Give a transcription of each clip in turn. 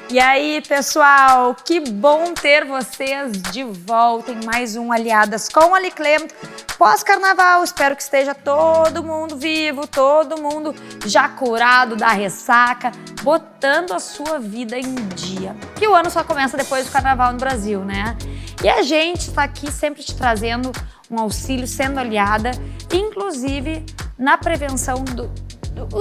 E aí, pessoal, que bom ter vocês de volta em mais um Aliadas com Aliclem. Pós-carnaval, espero que esteja todo mundo vivo, todo mundo já curado da ressaca, botando a sua vida em dia. Que o ano só começa depois do carnaval no Brasil, né? E a gente está aqui sempre te trazendo um auxílio, sendo aliada, inclusive na prevenção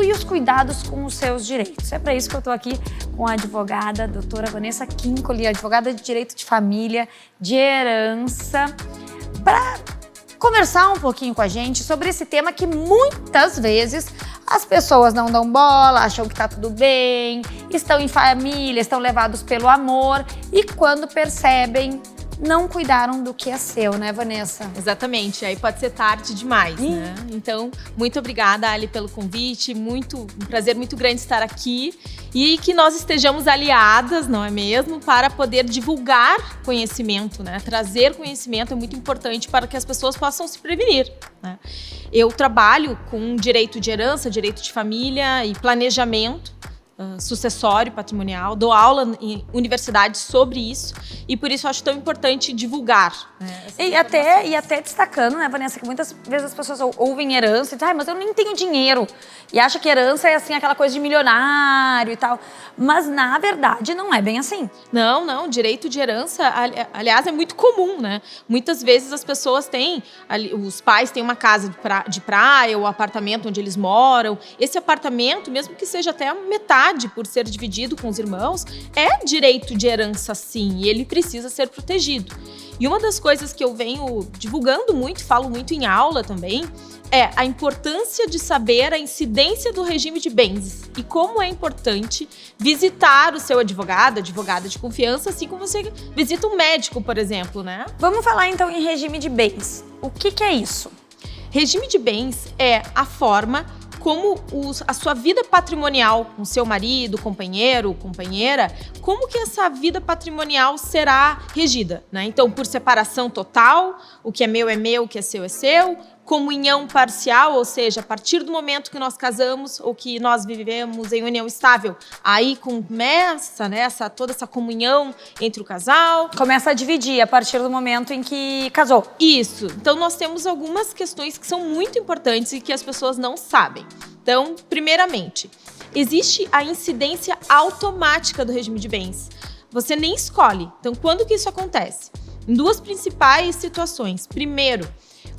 e os cuidados com os seus direitos. É para isso que eu estou aqui com a advogada, a doutora Vanessa Quincoli, advogada de direito de família, de herança, para conversar um pouquinho com a gente sobre esse tema que muitas vezes as pessoas não dão bola, acham que tá tudo bem, estão em família, estão levados pelo amor e quando percebem, não cuidaram do que é seu, né, Vanessa? Exatamente, aí pode ser tarde demais, né? Então, muito obrigada, Ali, pelo convite, um prazer muito grande estar aqui e que nós estejamos aliadas, não é mesmo? Para poder divulgar conhecimento, né? Trazer conhecimento é muito importante para que as pessoas possam se prevenir, né? Eu trabalho com direito de herança, direito de família e planejamento sucessório patrimonial, dou aula em universidades sobre isso e por isso eu acho tão importante divulgar. E até destacando, né, Vanessa, que muitas vezes as pessoas ouvem herança e dizem, mas eu nem tenho dinheiro. E acha que herança é assim, aquela coisa de milionário e tal. Mas na verdade não é bem assim. Não, direito de herança, aliás, é muito comum, né? Muitas vezes as pessoas têm, os pais têm uma casa de praia ou apartamento onde eles moram. Esse apartamento, mesmo que seja até a metade por ser dividido com os irmãos, é direito de herança sim, e ele precisa ser protegido. E uma das coisas que eu venho divulgando muito, falo muito em aula também, é a importância de saber a incidência do regime de bens e como é importante visitar o seu advogado, advogada de confiança, assim como você visita um médico, por exemplo, né? Vamos falar então em regime de bens. O que é isso? Regime de bens é a forma como a sua vida patrimonial com seu marido, companheiro, companheira, como que essa vida patrimonial será regida, né? Então, por separação total, o que é meu, o que é seu, comunhão parcial, ou seja, a partir do momento que nós casamos ou que nós vivemos em união estável, aí começa, né, toda essa comunhão entre o casal. Começa a dividir a partir do momento em que casou. Isso. Então, nós temos algumas questões que são muito importantes e que as pessoas não sabem. Então, primeiramente, existe a incidência automática do regime de bens. Você nem escolhe. Então, quando que isso acontece? Em duas principais situações. Primeiro,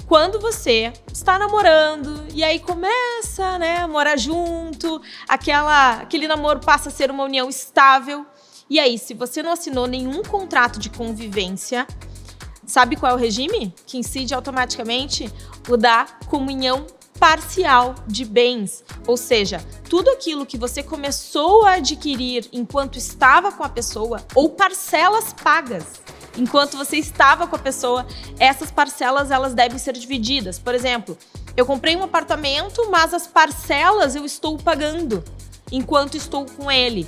quando você está namorando e aí começa, né, a morar junto, aquele namoro passa a ser uma união estável. E aí, se você não assinou nenhum contrato de convivência, sabe qual é o regime que incide automaticamente? O da comunhão parcial de bens, ou seja, tudo aquilo que você começou a adquirir enquanto estava com a pessoa ou parcelas pagas enquanto você estava com a pessoa, essas parcelas elas devem ser divididas. Por exemplo, eu comprei um apartamento, mas as parcelas eu estou pagando enquanto estou com ele.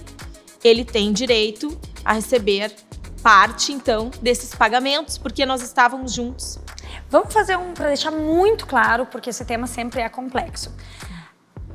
Ele tem direito a receber parte, então, desses pagamentos, porque nós estávamos juntos. Vamos fazer para deixar muito claro, porque esse tema sempre é complexo.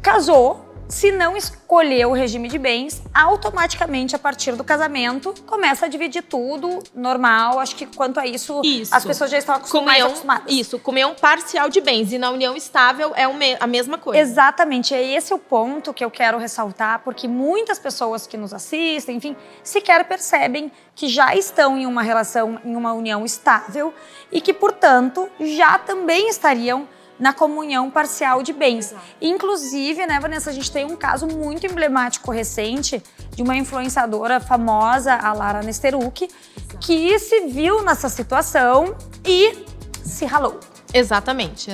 Casou, se não escolher o regime de bens, automaticamente, a partir do casamento, começa a dividir tudo, normal. Acho que quanto a isso. As pessoas já estão acostumadas. Isso, comunhão parcial de bens. E na união estável é a mesma coisa. Exatamente. E esse é o ponto que eu quero ressaltar, porque muitas pessoas que nos assistem, enfim, sequer percebem que já estão em uma relação, em uma união estável e que, portanto, já também estariam na comunhão parcial de bens. Exato. Inclusive, né, Vanessa, a gente tem um caso muito emblemático recente de uma influenciadora famosa, a Lara Nesteruk, que se viu nessa situação e se ralou. Exatamente.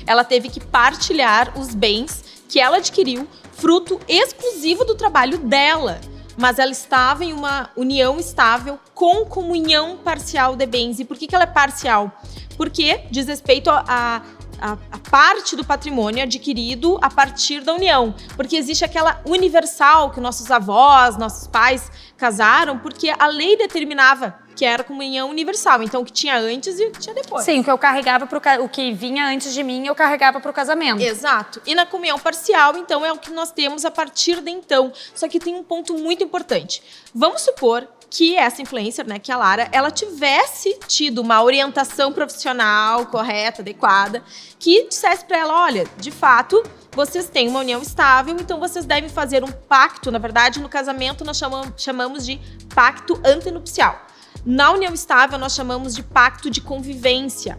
Ela teve que partilhar os bens que ela adquiriu, fruto exclusivo do trabalho dela. Mas ela estava em uma união estável com comunhão parcial de bens. E por que ela é parcial? Porque diz respeito a a parte do patrimônio adquirido a partir da união. Porque existe aquela universal que nossos avós, nossos pais casaram, porque a lei determinava que era comunhão universal. Então, o que tinha antes e o que tinha depois. Sim, o que eu carregava o que vinha antes de mim, eu carregava para o casamento. Exato. E na comunhão parcial, então, é o que nós temos a partir de então. Só que tem um ponto muito importante. Vamos supor que essa influencer, né, que a Lara, ela tivesse tido uma orientação profissional correta, adequada, que dissesse para ela, olha, de fato, vocês têm uma união estável, então vocês devem fazer um pacto. Na verdade, no casamento, nós chamamos de pacto antenupcial. Na união estável, nós chamamos de pacto de convivência.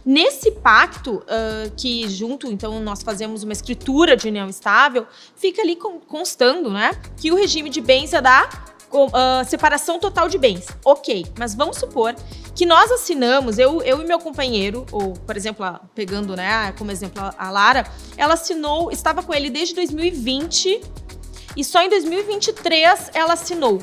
Nesse pacto, que junto, então, nós fazemos uma escritura de união estável, fica ali constando, né, que o regime de bens é da separação total de bens. Ok, mas vamos supor que nós assinamos, eu e meu companheiro, ou, por exemplo, pegando, né, como exemplo a Lara, ela assinou, estava com ele desde 2020 e só em 2023 ela assinou,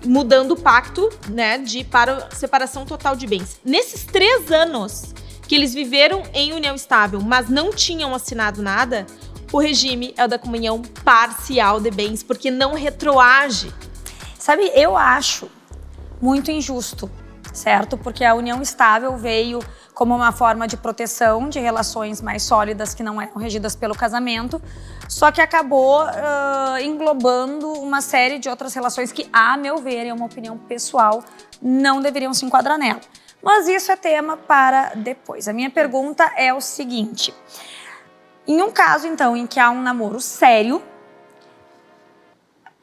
mudando o pacto, né, para separação total de bens. Nesses 3 anos que eles viveram em união estável, mas não tinham assinado nada, o regime é o da comunhão parcial de bens, porque não retroage. Sabe, eu acho muito injusto, certo? Porque a união estável veio como uma forma de proteção de relações mais sólidas que não eram regidas pelo casamento, só que acabou englobando uma série de outras relações que, a meu ver, é uma opinião pessoal, não deveriam se enquadrar nela. Mas isso é tema para depois. A minha pergunta é o seguinte: em um caso, então, em que há um namoro sério,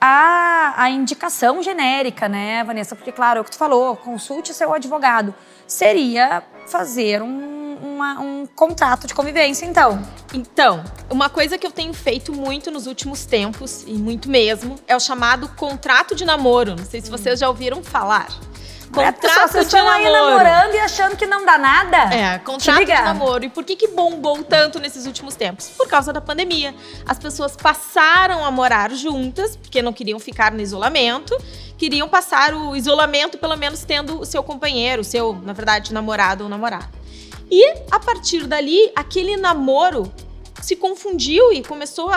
a indicação genérica, né, Vanessa? Porque, claro, é o que tu falou, consulte seu advogado. Seria fazer um contrato de convivência, então. Então, uma coisa que eu tenho feito muito nos últimos tempos, e muito mesmo, é o chamado contrato de namoro. Não sei se vocês já ouviram falar. Contrato vocês de namoro. Aí namorando e achando que não dá nada? É, contrato de namoro. E por que bombou tanto nesses últimos tempos? Por causa da pandemia. As pessoas passaram a morar juntas, porque não queriam ficar no isolamento, queriam passar o isolamento pelo menos tendo o seu companheiro, seu, na verdade, namorado ou namorada. E a partir dali, aquele namoro se confundiu e começou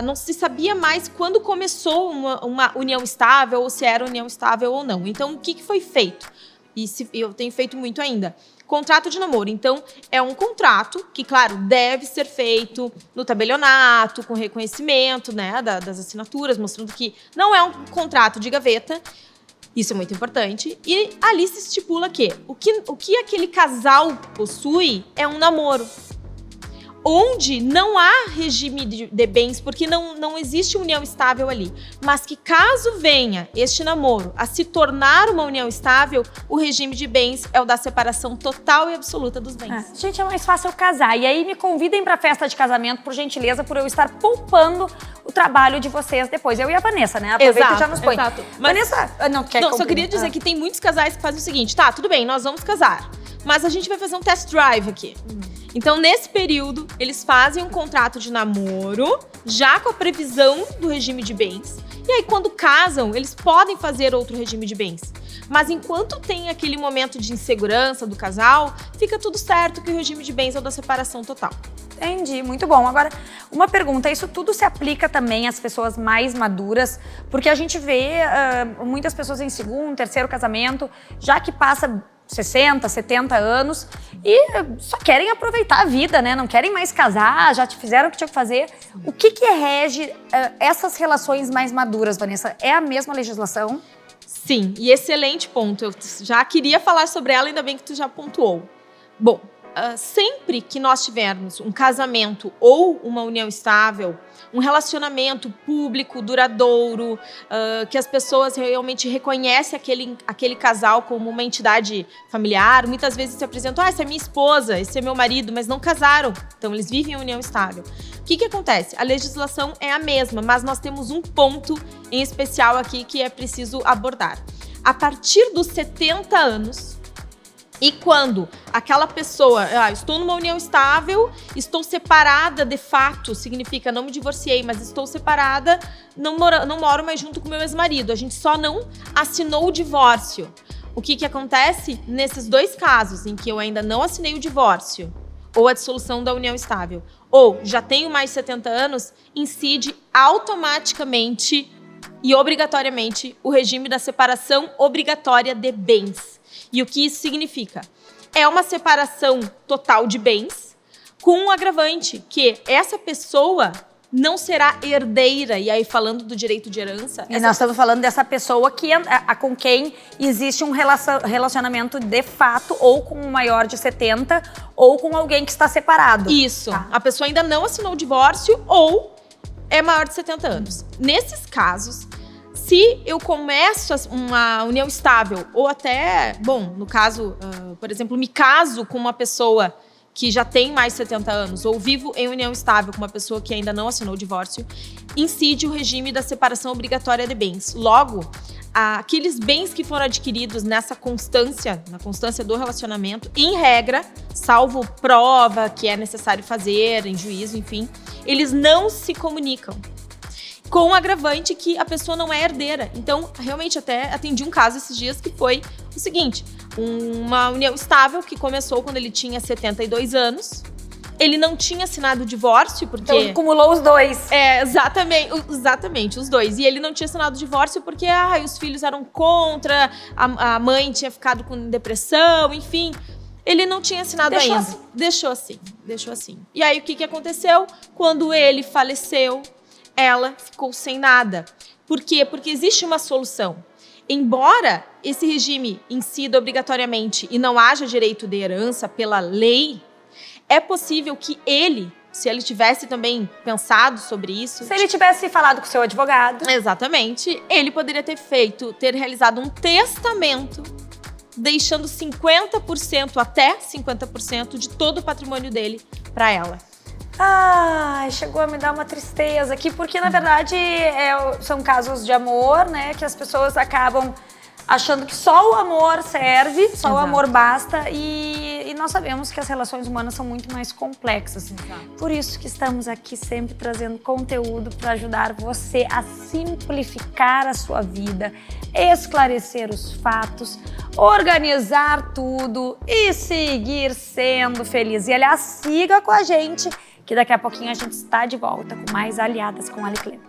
não se sabia mais quando começou uma união estável, ou se era união estável ou não. Então, o que foi feito? E eu tenho feito muito ainda. Contrato de namoro. Então, é um contrato que, claro, deve ser feito no tabelionato, com reconhecimento, né, das assinaturas, mostrando que não é um contrato de gaveta. Isso é muito importante. E ali se estipula que o que aquele casal possui é um namoro, onde não há regime de bens, porque não existe união estável ali. Mas que caso venha este namoro a se tornar uma união estável, o regime de bens é o da separação total e absoluta dos bens. Gente, é mais fácil eu casar. E aí me convidem pra festa de casamento, por gentileza, por eu estar poupando o trabalho de vocês depois. Eu e a Vanessa, né? Aproveita e já nos põe. Exato. Mas, Vanessa, não, só queria dizer que tem muitos casais que fazem o seguinte: tá, tudo bem, nós vamos casar, mas a gente vai fazer um test drive aqui. Então, nesse período, eles fazem um contrato de namoro, já com a previsão do regime de bens. E aí, quando casam, eles podem fazer outro regime de bens. Mas enquanto tem aquele momento de insegurança do casal, fica tudo certo que o regime de bens é o da separação total. Entendi, muito bom. Agora, uma pergunta: isso tudo se aplica também às pessoas mais maduras? Porque a gente vê muitas pessoas em segundo, terceiro casamento, já que passa 60, 70 anos e só querem aproveitar a vida, né? Não querem mais casar, já fizeram o que tinha que fazer. O que rege essas relações mais maduras, Vanessa? É a mesma legislação? Sim, e excelente ponto. Eu já queria falar sobre ela, ainda bem que tu já pontuou. Bom, sempre que nós tivermos um casamento ou uma união estável, um relacionamento público, duradouro, que as pessoas realmente reconhecem aquele casal como uma entidade familiar, muitas vezes se apresentam, essa é minha esposa, esse é meu marido, mas não casaram, então eles vivem em união estável. O que acontece? A legislação é a mesma, mas nós temos um ponto em especial aqui que é preciso abordar. A partir dos 70 anos, e quando aquela pessoa, estou numa união estável, estou separada de fato, significa não me divorciei, mas estou separada, não moro mais junto com meu ex-marido, a gente só não assinou o divórcio. O que acontece nesses dois casos em que eu ainda não assinei o divórcio? ou a dissolução da união estável, ou já tenho mais de 70 anos, incide automaticamente e obrigatoriamente o regime da separação obrigatória de bens. E o que isso significa? É uma separação total de bens com um agravante, que essa pessoa não será herdeira, e aí falando do direito de herança... E nós estamos falando dessa pessoa com quem existe um relacionamento de fato, ou com um maior de 70, ou com alguém que está separado. Isso. Tá. A pessoa ainda não assinou o divórcio ou é maior de 70 anos. Nesses casos, se eu começo uma união estável, ou até, bom, no caso, por exemplo, me caso com uma pessoa que já tem mais de 70 anos, ou vivo em união estável com uma pessoa que ainda não assinou o divórcio, incide o regime da separação obrigatória de bens. Logo, aqueles bens que foram adquiridos na constância do relacionamento, em regra, salvo prova que é necessário fazer em juízo, enfim, eles não se comunicam. Com o agravante que a pessoa não é herdeira. Então, realmente, até atendi um caso esses dias que foi o seguinte: uma união estável que começou quando ele tinha 72 anos. Ele não tinha assinado o divórcio, porque... Então, acumulou os dois. Exatamente, os dois. E ele não tinha assinado o divórcio porque os filhos eram contra, a mãe tinha ficado com depressão, enfim... Ele não tinha assinado ainda. Deixou assim. E aí, o que aconteceu? Quando ele faleceu, ela ficou sem nada. Por quê? Porque existe uma solução. Embora esse regime incida obrigatoriamente e não haja direito de herança pela lei, é possível que ele, se ele tivesse também pensado sobre isso... Se ele tivesse falado com o seu advogado... Exatamente. Ele poderia ter realizado um testamento deixando 50%, até 50% de todo o patrimônio dele para ela. Ai, chegou a me dar uma tristeza aqui, porque na verdade são casos de amor, né? Que as pessoas acabam achando que só o amor serve, só Exato. o amor basta, e nós sabemos que as relações humanas são muito mais complexas. Exato. Por isso que estamos aqui sempre trazendo conteúdo para ajudar você a simplificar a sua vida, esclarecer os fatos, organizar tudo e seguir sendo feliz. E aliás, siga com a gente, que daqui a pouquinho a gente está de volta com mais Aliadas com a Aliclem.